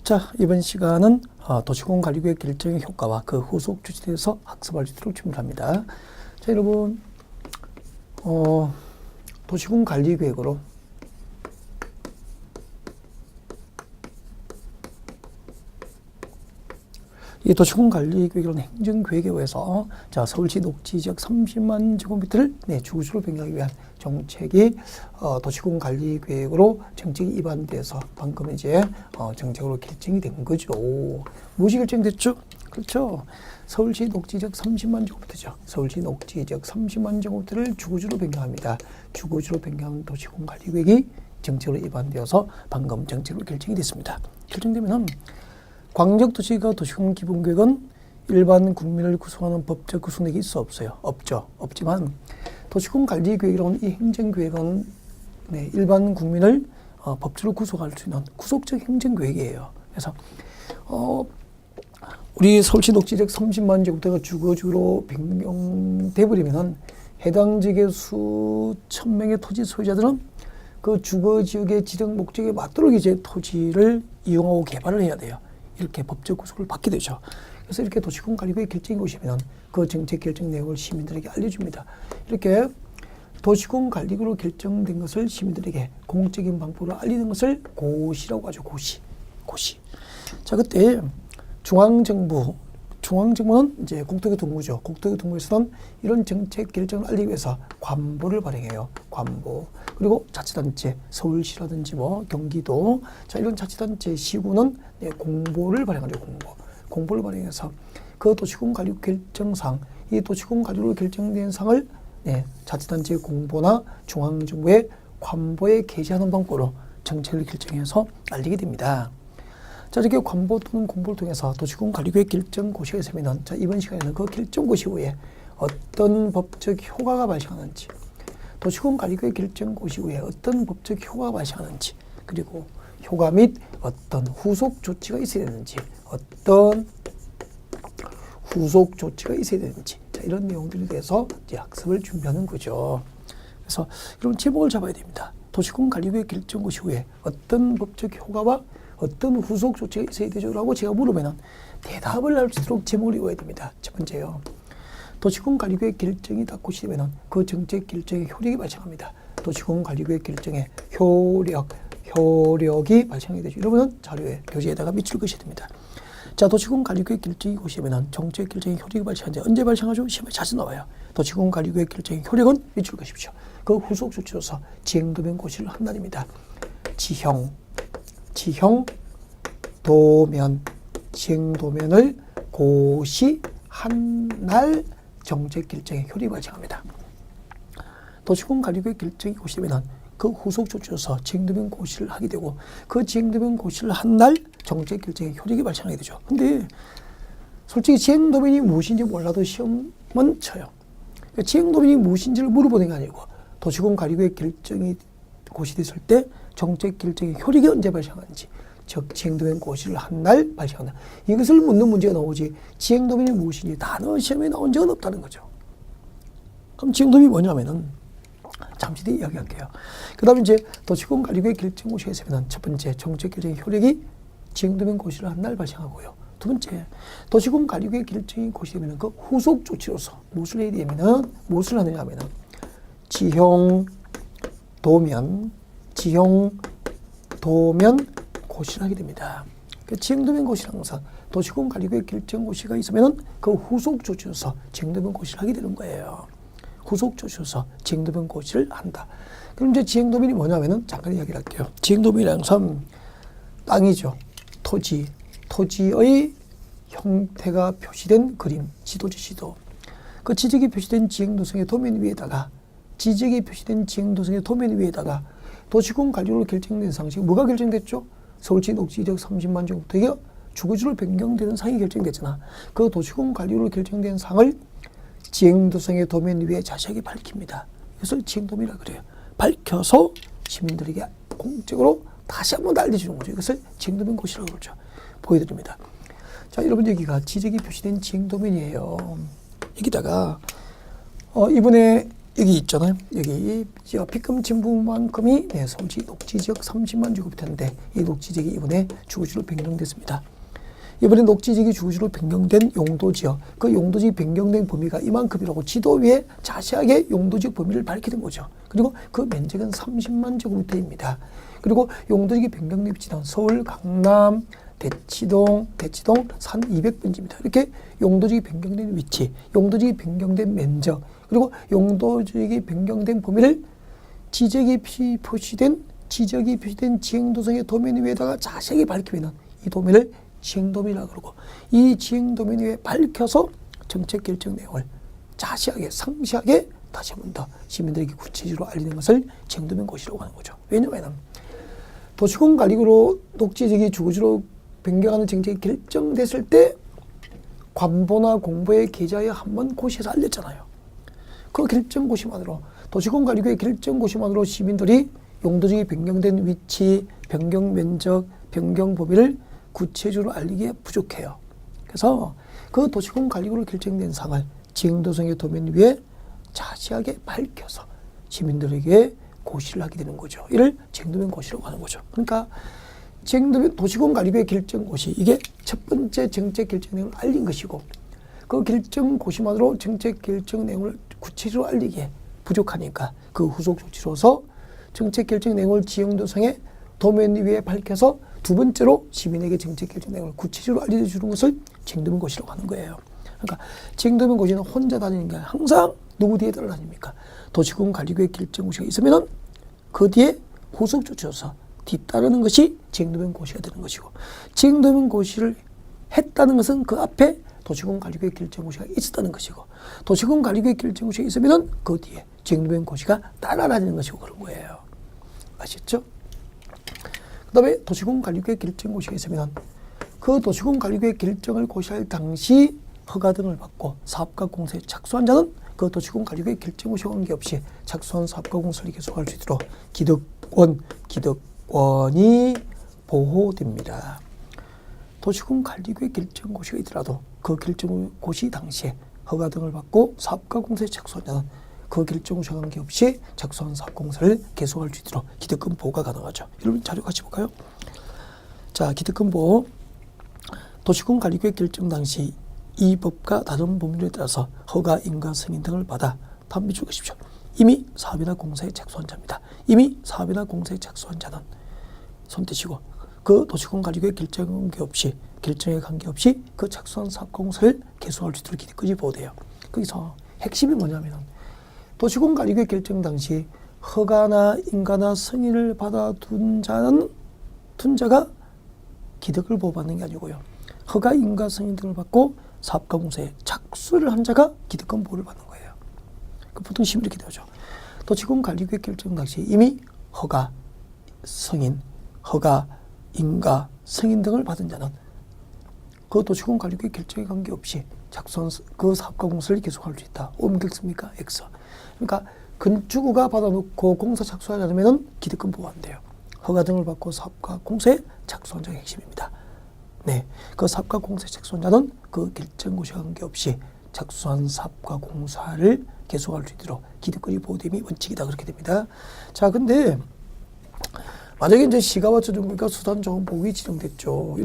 자, 이번 시간은 도시공 관리구역 결정의 효과와 그 후속 조치에 대해서 학습할 수 있도록 준비합니다. 자, 여러분, 도시공 관리구역으로 이 도시공 관리구역이라는 행정계획에 의해서 자, 서울시 녹지 지역 30만 제곱미터를 주거지로 변경하기 위한 정책이 도시공 관리계획으로 정책이 입안돼서 방금 이제 정책으로 결정이 된 거죠. 무엇이 결정됐죠? 그렇죠. 서울시 녹지 지역 30만 제곱미터죠. 서울시 녹지 지역 30만 제곱미터를 주거지로 변경합니다. 주거지로 변경한 도시공 관리계획이 정책으로 입안되어서 방금 정책으로 결정이 됐습니다. 결정되면은 광역도시가 도시공 기본계획은 일반 국민을 구성하는 법적 구성력이 있어 없어요? 없죠. 없지만 도시공 관리계획이라는 이 행정계획은 일반 국민을 법적으로 구성할 수 있는 구속적 행정계획이에요. 그래서 우리 서울시 녹지지역 30만 제곱미터가 주거지로 변경돼 버리면은 해당 지역의 수천 명의 토지 소유자들은 그 주거지역의 지정 목적에 맞도록 이제 토지를 이용하고 개발을 해야 돼요. 이렇게 법적 구속을 받게 되죠. 그래서 이렇게 도시공 관리구역 결정이 오시면 그 정책 결정 내용을 시민들에게 알려줍니다. 이렇게 도시공 관리구역으로 결정된 것을 시민들에게 공적인 방법으로 알리는 것을 고시라고 하죠. 고시. 자, 그때 중앙정부는 이제 국토교통부죠. 국토교통부에서는 이런 정책 결정을 알리기 위해서 관보를 발행해요. 관보. 그리고 자치단체, 서울시라든지 경기도, 자, 이런 자치단체, 시구는 공보를 발행하죠. 공보를 발행해서 그 도시공 관리구역 결정상, 이 도시공 관리구역으로 결정된 상을 자치단체 공보나 중앙정부의 관보에 게시하는 방법으로 정책을 결정해서 알리게 됩니다. 자, 이렇게 관보 또는 공보를 통해서 도시공 관리구역 결정 고시가 있으면, 자, 이번 시간에는 그 결정 고시 후에 어떤 법적 효과가 발생하는지, 도시공 관리구역 결정 고시 후에 어떤 법적 효과가 발생하는지, 그리고 효과 및 어떤 후속 조치가 있어야 되는지, 자, 이런 내용들에 대해서 이제 학습을 준비하는 거죠. 그래서 여러분 제목을 잡아야 됩니다. 도시공 관리구역 결정 고시 후에 어떤 법적 효과와 어떤 후속 조치가 있어야 되죠? 라고 제가 물으면 대답을 할 수 있도록 제목을 읽어야 됩니다. 첫 번째요. 도시공 관리구역 결정이 다 고시되면 그 정책 결정의 효력이 발생합니다. 도시공 관리구역 결정의 효력이 발생하게 되죠. 여러분은 자료에 교재에다가 밑줄 그으셔야 됩니다. 자, 도시공 관리구역 결정이 고시되면 정책 결정의 효력이 발생하는데 언제 발생하죠? 시험에 자주 나와요. 도시공 관리구역 결정의 효력은 밑줄 그으십시오. 그 후속 조치로서 지행도면 고시를 한 날입니다. 지행도면을 고시한 날 정책 결정의 효력이 발생합니다. 도시공 관리구역 결정이 고시되면 그 후속 조치로서 지행도면 고시를 하게 되고 그 지행도면 고시를 한 날 정책 결정의 효력이 발생하게 되죠. 근데 솔직히 지행도면이 무엇인지 몰라도 시험은 쳐요. 그러니까 지행도면이 무엇인지를 물어보는 게 아니고 도시공 관리구역 결정이 고시됐을 때 정책 결정의 효력이 언제 발생하는지, 즉 지행도면 고시를 한 날 발생한다. 이것을 묻는 문제가 나오지 지행도면이 무엇인지 단어 시험에 나온 적은 없다는 거죠. 그럼 지행도면이 뭐냐면은 잠시 뒤에 이야기할게요. 그 다음에 이제 도시공 관리구역 결정 고시에서는 첫 번째 정책 결정의 효력이 지행도면 고시를 한 날 발생하고요. 두 번째 도시공 관리구역 결정이 고시되면 그 후속 조치로서 무엇을 해야 되냐면은 무엇을 하느냐 하면은 지형도면 고시를 하게 됩니다. 그 지행도면 고시는 항상 도시공 관리구역 결정 고시가 있으면은 그 후속 조치로서 지행도면 고시를 하게 되는 거예요. 후속 조치로서 지행도면 고시를 한다. 그럼 이제 지행도면이 뭐냐면은 잠깐 이야기를 할게요. 지행도면이라는 것은 땅이죠. 토지의 형태가 표시된 그림, 지도. 그 지적이 표시된 지행도성의 도면 위에다가 도시공 관리로 결정된 상식, 뭐가 결정됐죠? 서울시 녹지 지역 30만 제곱미터가 주거지로 변경되는 상이 결정됐잖아. 그 도시공 관리로 결정된 상을 지행도성의 도면 위에 자세하게 밝힙니다. 이것을 지행도면이라고 그래요. 밝혀서 시민들에게 공적으로 다시 한번 알려주는 거죠. 이것을 지행도면 고시라고 그러죠. 보여드립니다. 자, 여러분 여기가 지적이 표시된 지행도면이에요. 여기다가 이번에 여기 있잖아요. 여기 피금 진부만큼이 서울시 녹지지역 30만 제곱미터인데 이 녹지지역이 이번에 주거지로 변경됐습니다. 이번에 녹지지역이 주거지로 변경된 용도지역, 그 용도지역 변경된 범위가 이만큼이라고 지도 위에 자세하게 용도지역 범위를 밝히는 거죠. 그리고 그 면적은 30만 제곱미터입니다. 그리고 용도지역이 변경된 위치는 서울, 강남, 대치동 산 200번지입니다. 이렇게 용도지역이 변경된 위치, 용도지역이 변경된 면적, 그리고 용도지역이 변경된 범위를 지적이 표시된 지행도성의 도면 위에다가 자세하게 밝히면 이 도면을 지행도면이라고 그러고, 이 지행도면 위에 밝혀서 정책 결정 내용을 자세하게 상세하게 다시 한 번 더 시민들에게 구체적으로 알리는 것을 지행도면 고시라고 하는 거죠. 왜냐하면 도시공관리구로 녹지지역이 주거지로 변경하는 정책이 결정됐을 때 관보나 공보에 계좌에 한번 고시해서 알렸잖아요. 그 결정고시만으로, 도시공관리구의 결정고시만으로 시민들이 용도지역이 변경된 위치, 변경 면적, 변경 범위를 구체적으로 알리기에 부족해요. 그래서 그 도시공관리구로 결정된 사항을 지행도성의 도면 위에 자세하게 밝혀서 시민들에게 고시를 하게 되는 거죠. 이를 지행도면 고시라고 하는 거죠. 그러니까 지행도면 도시공관리구의 결정고시, 이게 첫 번째 정책 결정 내용을 알린 것이고, 그 결정고시만으로 정책 결정 내용을 구체적으로 알리기에 부족하니까 그 후속 조치로서 정책 결정 내용을 지행도성의 도면 위에 밝혀서 두 번째로 시민에게 정책 결정 내용을 구체적으로 알려주는 것을 지행도면 고시라고 하는 거예요. 그러니까 지행도면 고시는 혼자 다니는 게 아니라 항상 누구 뒤에 따라 다닙니까? 도시공관리구의 결정고시가 있으면은 그 뒤에 후속 조치로서 뒤따르는 것이 지행도면 고시가 되는 것이고, 지행도면 고시를 했다는 것은 그 앞에 도시공관리구의 결정고시가 있었다는 것이고, 도시공관리구의 결정고시가 있으면은 그 뒤에 지행도면 고시가 따라다니는 것이고 그런 거예요. 아시죠? 그 다음에 도시공관리구의 결정고시가 있으면 그 도시공관리구의 결정을 고시할 당시 허가 등을 받고 사업가 공사에 착수한 자는 그 도시공관리구의 결정고시와 관계없이 착수한 사업가 공사를 계속할 수 있도록 기득권이 보호됩니다. 도시공관리구의 결정고시가 있더라도 그 결정고시 당시에 허가 등을 받고 사업가 공사에 착수한 자는 그 결정고시와 관계없이 착수한 사업공사를 계속할 수 있도록 기득권 보호가 가능하죠. 여러분 자료 같이 볼까요? 자, 기득권 보호. 도시공관리구의 결정 당시 이 법과 다른 법률에 따라서 허가, 인가, 승인 등을 받아 다음 주십시오. 이미 사업이나 공사에 착수한 자입니다. 이미 사업이나 공사에 착수한 자는 손 떼시고 그 도시공관리구의 결정에 관계없이 그 착수한 사업공사를 계속할 수 있도록 기득권이 보호돼요. 거기서 핵심이 뭐냐면은 도시공관리구의 결정 당시 허가나 인가나 승인을 받아둔 자가 기득을 보호받는 게 아니고요. 허가, 인가, 승인 등을 받고 사업가 공사에 착수를 한 자가 기득권 보호를 받는 거예요. 보통 시험이 이렇게 되죠. 도시공관리구의 결정 당시 이미 허가, 인가, 승인 등을 받은 자는 그 도시공관리구의 결정에 관계없이 착수한 그 사업가 공사를 계속할 수 있다. O입니까? X. 그러니까 건축우가 받아놓고 공사 착수하지 않으면 기득권 보호 안 돼요. 허가 등을 받고 사업가 공사에 착수한 자가 핵심입니다. 네, 그 사업가 공사에 착수한 자는 그 결정고시와 관계없이 착수한 사업가 공사를 계속할 수 있도록 기득권이 보호됨이 원칙이다. 그렇게 됩니다. 자, 근데 만약에 이제 시가와 조정구역과 수단조항보호구역이 지정됐죠.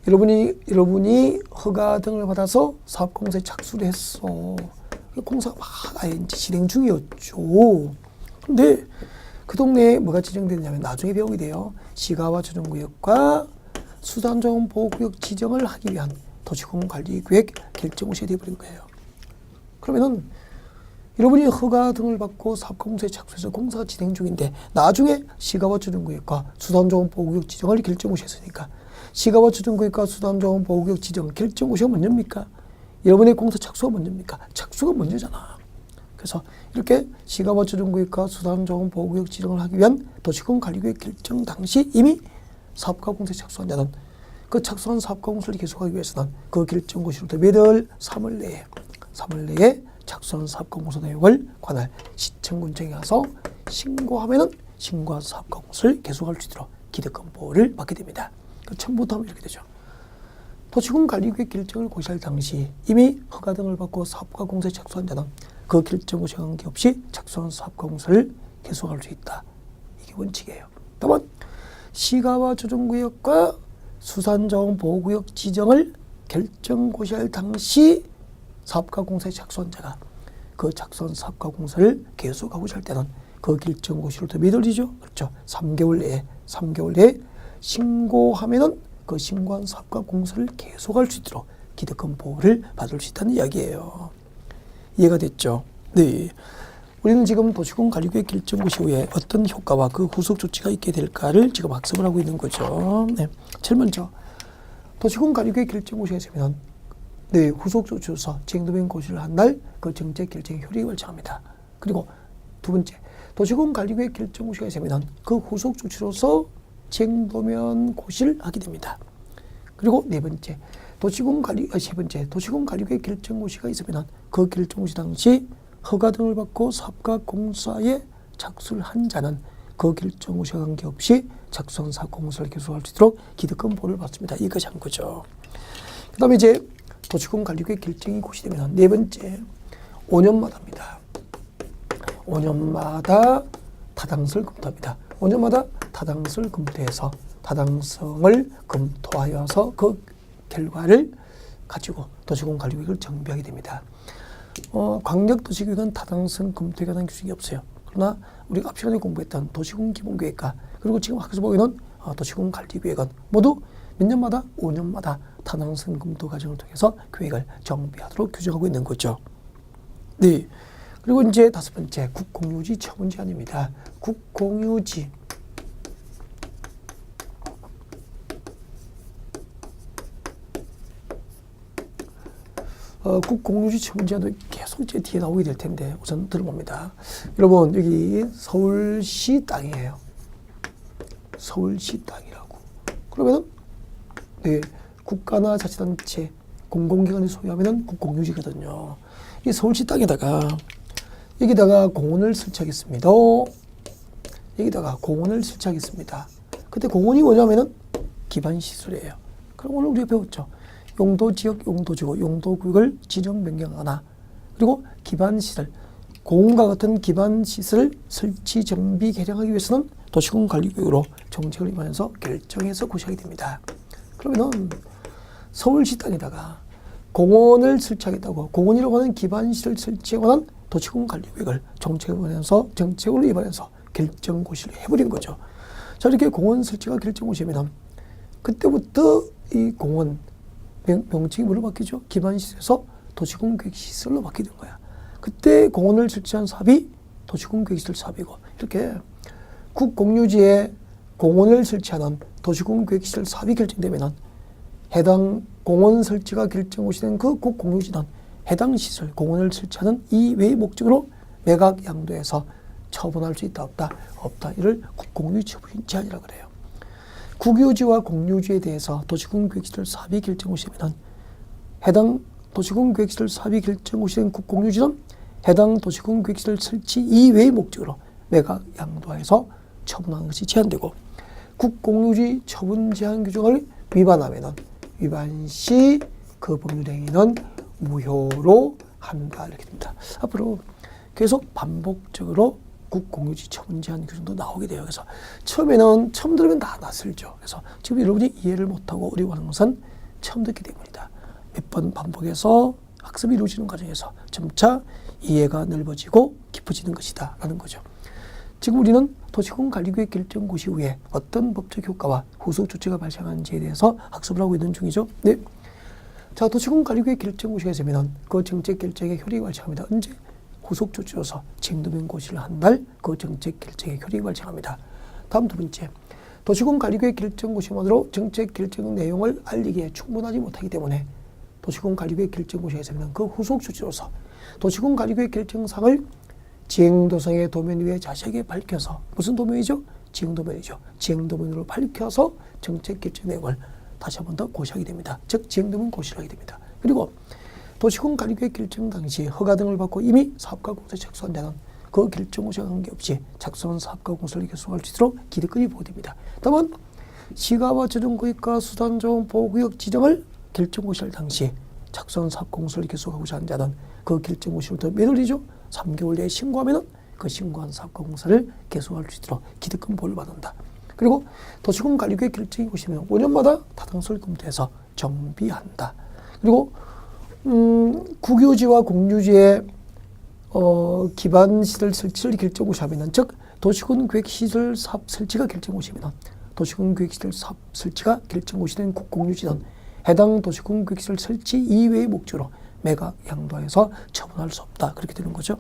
여러분이 허가 등을 받아서 사업공사에 착수를 했어. 공사가 막 이제 진행 중이었죠. 근데 그 동네에 뭐가 지정되느냐면 나중에 배우게 돼요. 시가와 조정구역과 수단조항보호구역 지정을 하기 위한 도시공관리계획 결정고시가 되어버린 거예요. 그러면은 여러분이 허가 등을 받고 사업공사에 착수해서 공사가 진행 중인데 나중에 시가와 조정구역과 수단조항보호구역 지정을 결정고시했으니까 시가와 조정구역과 수단조항보호구역 지정 결정고시가 먼저입니까? 여러분의 공사 착수가 먼저입니까? 착수가 먼저잖아. 그래서 이렇게 시가와 조정구역과 수단조항보호구역 지정을 하기 위한 도시공관리계획 결정 당시 이미 사업가 공사에 착수한 자는 그 착수한 사업가 공사를 계속하기 위해서는 그 결정고시로부터 매달 3월 내에 착수한 사업가 공사 내용을 관할 시청군청에 가서 신고하면은 신고한 사업가 공사를 계속할 수 있도록 기득권 보호를 받게 됩니다. 처음부터 하면 이렇게 되죠. 도시공관리계획 결정을 고시할 당시 이미 허가 등을 받고 사업가 공사에 착수한 자는 그 결정고시와 관계없이 작성한 사업과 공사를 계속할 수 있다. 이게 원칙이에요. 다만 시가와 조정구역과 수산자원보호구역 지정을 결정고시할 당시 사업과 공사에 작성한 자가 그 작성한 사업과 공사를 계속하고 할 때는 그 결정고시로부터 몇 월이죠? 그렇죠. 3개월 내에 신고하면은 그 신고한 사업과 공사를 계속할 수 있도록 기득권 보호를 받을 수 있다는 이야기예요. 이해가 됐죠? 네. 우리는 지금 도시군 관리구역 결정고시 후에 어떤 효과와 그 후속 조치가 있게 될까를 지금 학습을 하고 있는 거죠. 네. 제일 먼저 도시군 관리구역 결정고시가 있으면 네, 후속 조치로서 쟁도변 고시를 한 날 그 정책 결정의 효력이 발생합니다. 그리고 두 번째, 도시군 관리구역 결정고시가 있으면 그 후속 조치로서 쟁도면 고시를 하게 됩니다. 그리고 세 번째, 도시군 관리구역 결정고시가 있으면 그 결정고시 당시 허가 등을 받고 사업과 공사에 착수를 한 자는 그 결정고시와 관계없이 작성 사업 공사를 계속할 수 있도록 기득권 보호를 받습니다. 이것이 한 거죠. 그 다음에 이제 도시군 관리구역 결정이 고시되면 네 번째, 5년마다입니다. 5년마다 타당성을 검토합니다. 5년마다 타당성을 검토해서 타당성을 검토하여서 그 결과를 가지고 도시군 관리구역을 정비하게 됩니다. 광역도시계획은 타당성 검토에 관한 규칙이 없어요. 그러나 우리가 앞 시간에 공부했던 도시군 기본계획과 그리고 지금 학교에서 보이는 도시군 관리계획은 모두 몇 년마다 5년마다 타당성 검토 과정을 통해서 계획을 정비하도록 규정하고 있는 거죠. 네. 그리고 이제 다섯 번째, 국공유지 처분 제한입니다. 국공유지. 국공유지 처분 제한도 계속 이제 뒤에 나오게 될 텐데 우선 들어봅니다. 여러분, 여기 서울시 땅이에요. 서울시 땅이라고. 그러면은 네, 국가나 자치단체, 공공기관이 소유하면은 국공유지거든요. 이 서울시 땅에다가 여기다가 공원을 설치하겠습니다. 여기다가 공원을 설치하겠습니다. 그때 공원이 뭐냐면은 기반시설이에요. 그럼 오늘 우리가 배웠죠. 용도지역, 용도지구, 용도구역을 지정 변경하거나 그리고 기반시설, 공원과 같은 기반시설을 설치, 정비, 개량하기 위해서는 도시군 관리구역으로 정책을 입안해서 결정해서 고시하게 됩니다. 그러면은 서울시 땅에다가 공원을 설치하겠다고 공원이라고 하는 기반시설 설치에 관한 도시군 관리구역을 정책으로 입안해서 결정고시를 해버린 거죠. 자, 이렇게 공원 설치가 결정고시면 그때부터 이 공원 명칭이 뭐로 바뀌죠? 기반시설에서 도시군 계획시설로 바뀌는 거야. 그때 공원을 설치한 사업이 도시군 계획시설 사업이고 이렇게 국공유지에 공원을 설치하는 도시군 계획시설 사업이 결정되면 해당 공원 설치가 결정고시된 그 국공유지는 해당 시설, 공원을 설치하는 이외의 목적으로 매각 양도해서 처분할 수 있다, 없다? 없다. 이를 국공유지 처분 제한이라고 그래요. 국유지와 공유지에 대해서 도시군 계획시설 사업이 결정고시되면 해당 도시군 계획시설 사업이 결정고시된 국공유지는 해당 도시군 계획시설 설치 이외의 목적으로 매각 양도해서 처분하는 것이 제한되고 국공유지 처분 제한 규정을 위반하면은 위반 시 그 법률 행위는 무효로 한다 이렇게 됩니다. 앞으로 계속 반복적으로 국공유지 처분 제한 규정도 나오게 돼요. 그래서 처음 들으면 다 낯설죠. 그래서 지금 여러분이 이해를 못하고 어려워하는 것은 처음 듣기 때문이다. 몇 번 반복해서 학습이 이루어지는 과정에서 점차 이해가 넓어지고 깊어지는 것이다 라는 거죠. 지금 우리는 도시군 관리구역 결정고시 후에 어떤 법적 효과와 후속 조치가 발생하는지에 대해서 학습을 하고 있는 중이죠. 네. 자, 도시군 관리구역 결정고시가 있으면 그 정책 결정의 효력이 발생합니다. 언제? 후속 조치로서 쟁도변 고시를 한 날 그 정책 결정의 효력이 발생합니다. 다음 두 번째, 도시군 관리구역 결정고시만으로 정책 결정 내용을 알리기에 충분하지 못하기 때문에 도시군 관리구역 결정고시가 있으면 그 후속 조치로서 도시군 관리구역 결정상을 지행도성의 도면 위에 자세하게 밝혀서 무슨 도면이죠? 지행도면이죠. 지행도면으로 밝혀서 정책 결정 내용을 다시 한 번 더 고시하게 됩니다. 즉 지행도면 고시를 하게 됩니다. 그리고 도시군 관리구역 결정 당시 허가 등을 받고 이미 사업과 공사에 착수한 자는 그 결정고시와 관계없이 작성한 사업과 공사를 계속할 수 있도록 기득권이 보호됩니다. 다만 시가와 조정구역과 수산자원보호구역 지정을 결정고시할 당시 작성한 사업 공사를 계속하고자 한 자는 그 결정고시부터 몇 월이죠? 3개월 내에 신고하면은 그 신고한 사업과 공사를 계속할 수 있도록 기득권 보호를 받는다. 그리고 도시군관리구의 결정이 보시면 5년마다 타당성을 검토해서 정비한다. 그리고 국유지와 공유지의 기반 시설 설치를 결정 고시하면은, 즉 도시군 계획시설 사업 설치가 결정 고시면은 도시군 계획시설 사업 설치가 결정 고시된 국공유지는 해당 도시군 계획시설 설치 이외의 목적으로 매각 양도해서 처분할 수 없다. 그렇게 되는 거죠.